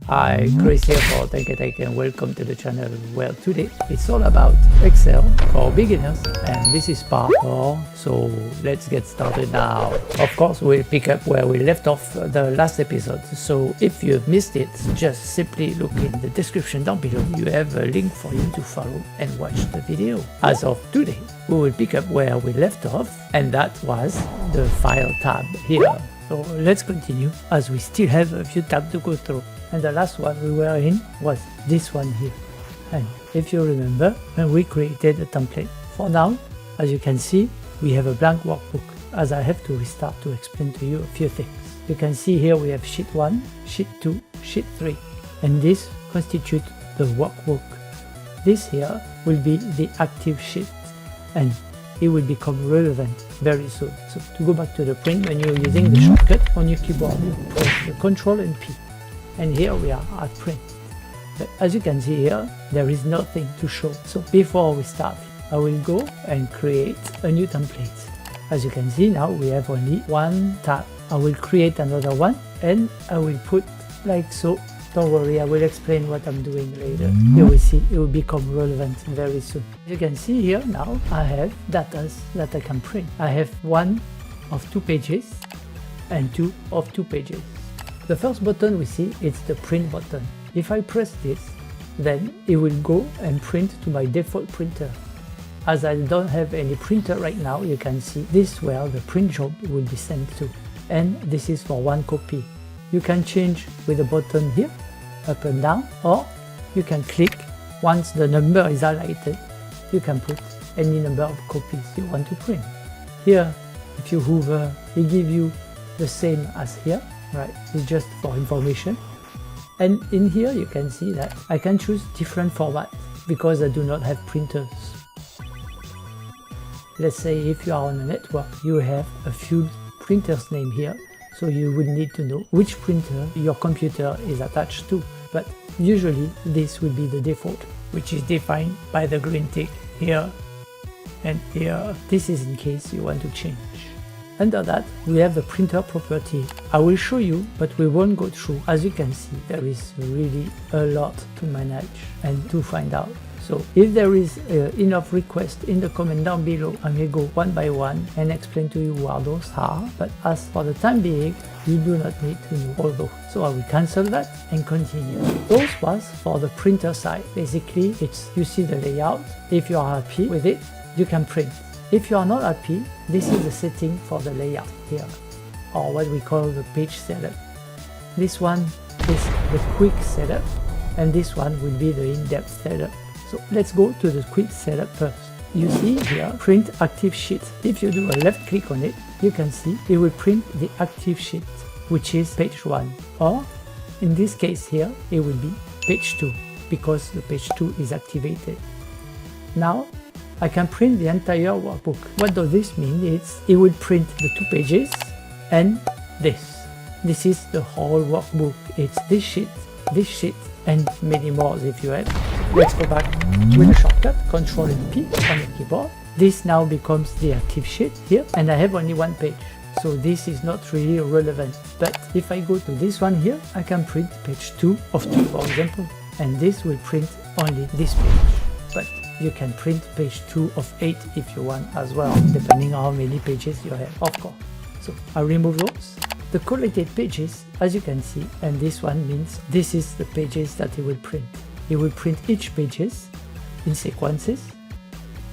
Hi, Chris here for Tech and welcome to the channel. Well, today it's all about Excel for beginners and this is part 4, so let's get started now. Of course, we'll pick up where we left off the last episode, so if you've missed it, just simply look in the description down below. You have a link for you to follow and watch the video. As of today, we will pick up where we left off, and that was the File tab here. So let's continue as we still have a few tabs to go through. And the last one we were in was this one here. And if you remember, when we created a template. For now, as you can see, we have a blank workbook, as I have to restart to explain to you a few things. You can see here we have sheet 1, sheet 2, sheet 3, and this constitutes the workbook. This here will be the active sheet, and it will become relevant very soon. So to go back to the print menu using the shortcut on your keyboard, you press the Ctrl and P. And here we are at print. But as you can see here, there is nothing to show. So before we start, I will go and create a new template. As you can see now, we have only one tab. I will create another one and I will put like so. Don't worry, I will explain what I'm doing later. You will see it will become relevant very soon. You can see here now I have data that I can print. I have one of 2 pages and 2 of 2 pages. The first button we see is the print button. If I press this, then it will go and print to my default printer. As I don't have any printer right now, you can see this is where the print job will be sent to. And this is for 1 copy. You can change with the button here, up and down, or you can click. Once the number is highlighted, you can put any number of copies you want to print. Here, if you hover, it gives you the same as here. Right, it's just for information. And in here you can see that I can choose different formats because I do not have printers. Let's say if you are on a network, you have a few printers name here, so you would need to know which printer your computer is attached to. But usually this will be the default, which is defined by the green tick here and here. This is in case you want to change. Under that, we have the printer property. I will show you, but we won't go through. As you can see, there is really a lot to manage and to find out. So if there is enough requests in the comment down below, I may go one by one and explain to you what those are. But as for the time being, you do not need to know all those. So I will cancel that and continue. Those was for the printer side. Basically, it's you see the layout. If you are happy with it, you can print. If you are not happy, this is the setting for the layout here, or what we call the page setup. This one is the quick setup, and this one will be the in-depth setup. So let's go to the quick setup first. You see here, print active sheet. If you do a left click on it, you can see it will print the active sheet, which is page 1, or in this case here, it will be page 2, because the page 2 is activated. Now, I can print the entire workbook. What does this mean? It will print the 2 pages and this. This is the whole workbook. It's this sheet, and many more if you have. Let's go back with a shortcut, Ctrl and P on the keyboard. This now becomes the active sheet here, and I have only 1 page. So this is not really relevant. But if I go to this one here, I can print page 2 of 2, for example. And this will print only this page. But you can print page 2 of 8 if you want as well, depending on how many pages you have, of course. So I remove those. The collected pages, as you can see, and this one means this is the pages that it will print. It will print each pages in sequences,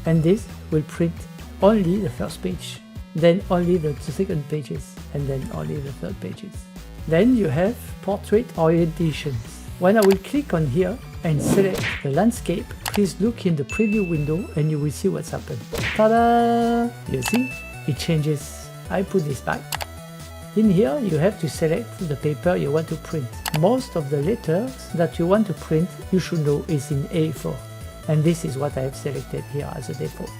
and this will print only the first page, then only the 2nd pages, and then only the 3rd pages. Then you have portrait orientations. When I will click on here and select the landscape, please look in the preview window and you will see what's happened. Ta-da! You see? It changes. I put this back. In here, you have to select the paper you want to print. Most of the letters that you want to print, you should know is in A4. And this is what I have selected here as a default.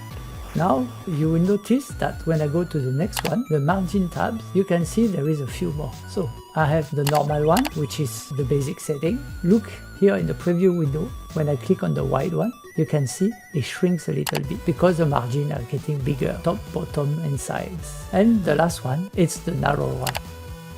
Now, you will notice that when I go to the next one, the margin tabs, you can see there is a few more. So, I have the normal one, which is the basic setting. Look here in the preview window, when I click on the wide one, you can see it shrinks a little bit because the margins are getting bigger, top, bottom and sides. And the last one, it's the narrow one.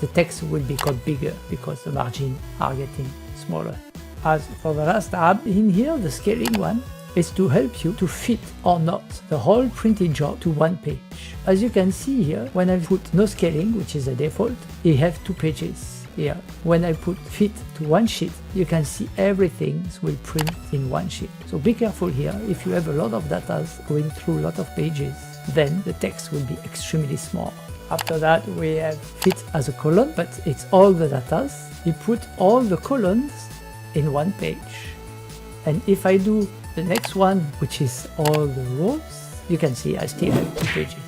The text will become bigger because the margins are getting smaller. smaller. As for the last tab in here, the scaling one, is to help you to fit or not the whole printed job to one page. As you can see here, when I put no scaling, which is a default, you have 2 pages here. When I put fit to one sheet, you can see everything will print in one sheet. So be careful here. If you have a lot of data going through a lot of pages, then the text will be extremely small. After that, we have fit as a column, but it's all the data. You put all the columns in one page. And if I do the next one, which is all the rows, you can see I still have 2 pages.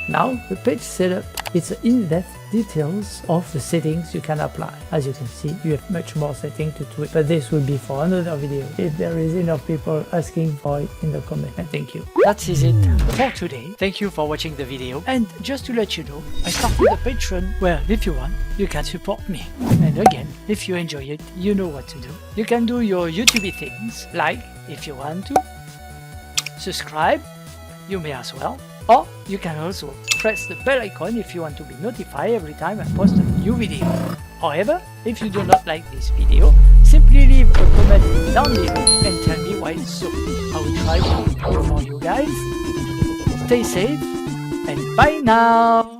Now the page setup, it's in-depth details of the settings you can apply. As you can see, you have much more settings to tweak, but this will be for another video if there is enough people asking for it in the comment. And thank you. That is it for today. Thank you for watching the video. And just to let you know, I started a Patreon where if you want, you can support me. And again, if you enjoy it, you know what to do. You can do your YouTube things, like if you want to, subscribe, you may as well. Or you can also press the bell icon if you want to be notified every time I post a new video. However, if you do not like this video, simply leave a comment down below and tell me why it's so. I will try to improve for you guys. Stay safe and bye now!